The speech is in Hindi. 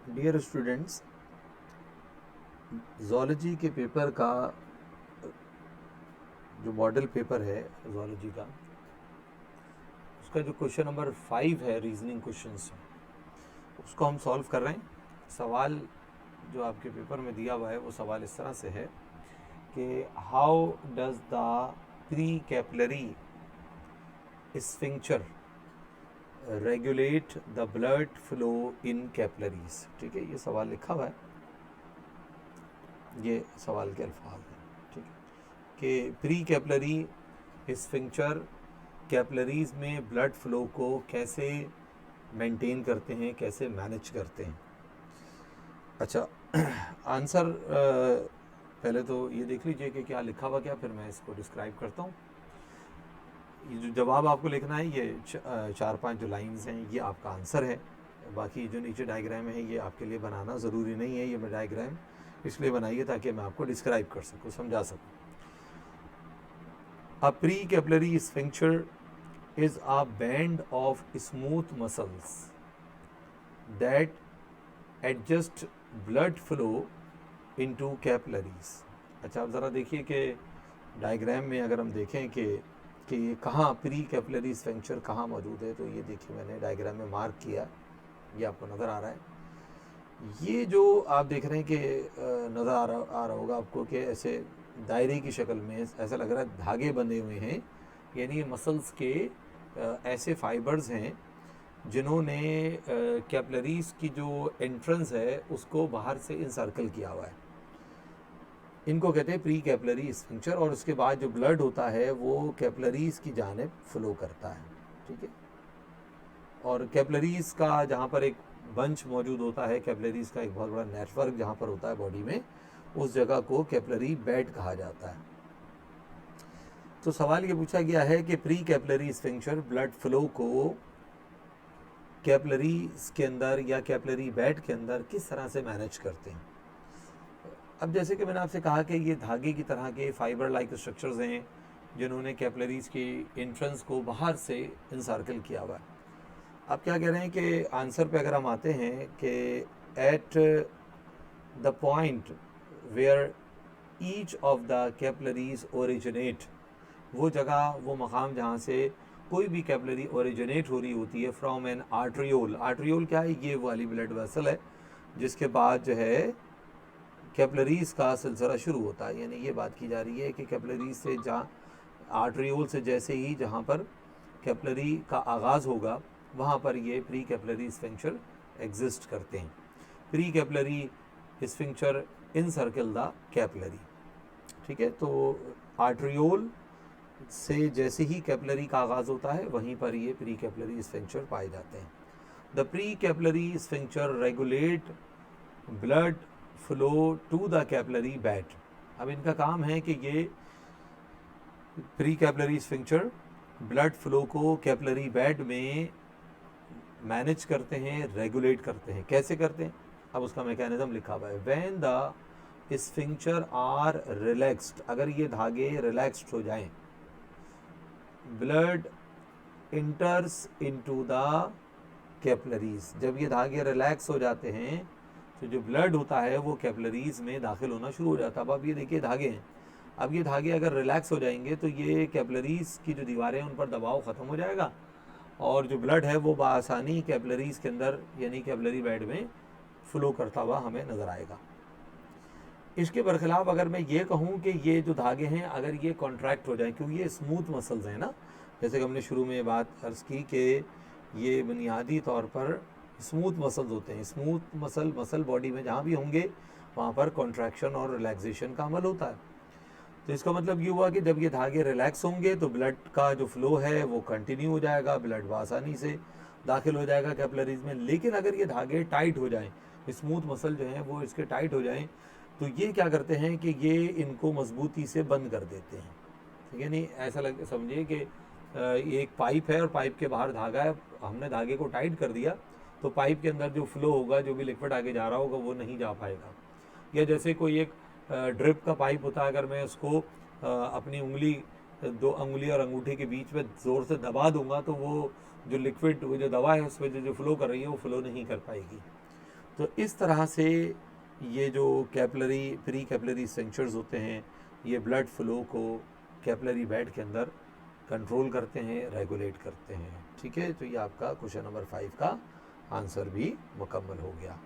डियर स्टूडेंट्स, जोलॉजी के पेपर का जो मॉडल पेपर है जोलॉजी का, उसका जो क्वेश्चन नंबर 5 है, रीजनिंग क्वेश्चंस, उसको हम सॉल्व कर रहे हैं। सवाल जो आपके पेपर में दिया हुआ है वो सवाल इस तरह से है कि how does the pre capillary sphincter regulate the blood flow in capillaries. ठीक है, ये सवाल लिखा हुआ है, ये सवाल के अल्फाज हैं। ठीक है कि प्री कैपिलरी स्फिंक्चर कैपिलरीज में ब्लड फ्लो को कैसे मेंटेन करते हैं, कैसे मैनेज करते हैं। अच्छा, आंसर पहले तो ये देख लीजिए कि क्या लिखा हुआ क्या, फिर मैं इसको डिस्क्राइब करता हूँ। ये जो जवाब आपको लिखना है, ये 4-5 जो लाइंस हैं, ये आपका आंसर है। बाकी जो नीचे डायग्राम है ये आपके लिए बनाना ज़रूरी नहीं है। ये मैं डायग्राम इसलिए बनाइए ताकि मैं आपको डिस्क्राइब कर सकूँ, समझा सकूँ। A pre capillary sphincter is a band of smooth muscles that adjust blood flow into capillaries। अच्छा, आप ज़रा देखिए कि डायग्राम में अगर हम देखें कि ये कहाँ प्री कैपिलरी स्फिंक्चर कहाँ मौजूद है, तो ये देखिए मैंने डायग्राम में मार्क किया, ये आपको नज़र आ रहा है। ये जो आप देख रहे हैं कि नज़र आ रहा होगा आपको कि ऐसे दायरे की शक्ल में ऐसा लग रहा है धागे बंधे हुए हैं, यानी मसल्स के ऐसे फाइबर्स हैं जिन्होंने कैपिलरीज की जो एंट्रेंस है उसको बाहर से इंसर्कल किया हुआ है। इनको कहते हैं प्री कैपिलरी स्फिंक्चर। और उसके बाद जो ब्लड होता है वो कैपिलरीज की जानिब फ्लो करता है। ठीक है, और कैपिलरीज का जहाँ पर एक बंच मौजूद होता है, कैपिलरीज का एक बहुत बड़ा नेटवर्क जहाँ पर होता है बॉडी में, उस जगह को कैपिलरी बेड कहा जाता है। तो सवाल ये पूछा गया है कि pre capillary sphincter blood flow को कैपिलरीज के अंदर या कैपिलरी बेड के अंदर किस तरह से मैनेज करते हैं। अब जैसे कि मैंने आपसे कहा कि ये धागे की तरह के फाइबर लाइक स्ट्रक्चर्स हैं जिन्होंने कैपिलरीज की एंट्रेंस को बाहर से इंसर्कल किया हुआ है। अब क्या कह रहे हैं कि आंसर पे अगर हम आते हैं कि at the point where each of the capillaries originate, वो जगह, वो मकाम जहाँ से कोई भी कैपिलरी ओरिजिनेट हो रही होती है फ्रॉम एन आर्ट्रियोल। आर्ट्रियोल क्या है? ये वाली ब्लड वेसल है जिसके बाद जो है कैपिलरीज का सिलसिला शुरू होता है। यानी ये बात की जा रही है कि कैपिलरीज से जहाँ आर्ट्रियोल से जैसे ही जहाँ पर कैपिलरी का आगाज़ होगा वहाँ पर ये प्री कैपिलरी स्फिंक्चर एग्जिस्ट करते हैं। Pre capillary sphincter encircle the capillary. ठीक है, तो आर्ट्रियोल से जैसे ही कैपिलरी का आगाज़ होता है वहीं पर ये प्री कैपिलरी स्फिंक्चर पाए जाते हैं। The pre capillary sphincter regulate blood flow to the capillary bed. अब इनका काम है कि ये pre capillary sphincter blood flow को कैपिलरी बेड में मैनेज करते हैं, रेगुलेट करते हैं। कैसे करते हैं? अब उसका मैकेनिज्म लिखा हुआ है। व्हेन द स्फिंक्चर आर रिलैक्स्ड, अगर ये धागे रिलैक्स्ड हो जाएं, ब्लड इंटर्स इनटू द कैपिलरीज। जब ये धागे रिलैक्स हो जाते हैं तो जो ब्लड होता है वो कैपिलरीज में दाखिल होना शुरू हो जाता है। अब ये देखिए धागे हैं, अब ये धागे अगर रिलैक्स हो जाएंगे तो ये कैपिलरीज की जो दीवारें हैं उन पर दबाव ख़त्म हो जाएगा और जो ब्लड है वो बआसानी कैपिलरीज के अंदर यानी कैपिलरी बेड में फ्लो करता हुआ हमें नज़र आएगा। इसके बरखिलाफ़ अगर मैं ये कहूँ कि ये जो धागे हैं अगर ये कॉन्ट्रैक्ट हो जाए, क्योंकि ये स्मूथ मसल्स हैं ना, जैसे कि हमने शुरू में ये बात अर्ज़ की कि ये बुनियादी तौर पर स्मूथ मसल्स होते हैं। स्मूथ मसल बॉडी में जहाँ भी होंगे वहाँ पर कॉन्ट्रैक्शन और रिलैक्सेशन का अमल होता है। तो इसका मतलब ये हुआ कि जब ये धागे रिलैक्स होंगे तो ब्लड का जो फ्लो है वो कंटिन्यू हो जाएगा, ब्लड आसानी से दाखिल हो जाएगा कैपिलरीज में। लेकिन अगर ये धागे टाइट हो जाएं, स्मूथ मसल जो हैं वो इसके टाइट हो जाएं, तो ये क्या करते हैं कि ये इनको मजबूती से बंद कर देते हैं। ठीक है, नहीं ऐसा लग समझिए कि एक पाइप है और पाइप के बाहर धागा है, हमने धागे को टाइट कर दिया तो पाइप के अंदर जो फ्लो होगा, जो भी लिक्विड आगे जा रहा होगा वो नहीं जा पाएगा। या जैसे कोई एक ड्रिप का पाइप होता है, अगर मैं उसको अपनी उंगली, 2 उंगली और अंगूठे के बीच में ज़ोर से दबा दूंगा तो वो जो लिक्विड, वो जो दवा है उस पर जो फ्लो कर रही है वो फ्लो नहीं कर पाएगी। तो इस तरह से ये जो कैपिलरी प्री कैपिलरी स्टिंक्चर्स होते हैं ये ब्लड फ्लो को कैपिलरी बेड के अंदर कंट्रोल करते हैं, रेगुलेट करते हैं। ठीक है, तो ये आपका क्वेश्चन नंबर 5 का आंसर भी मुकम्मल हो गया।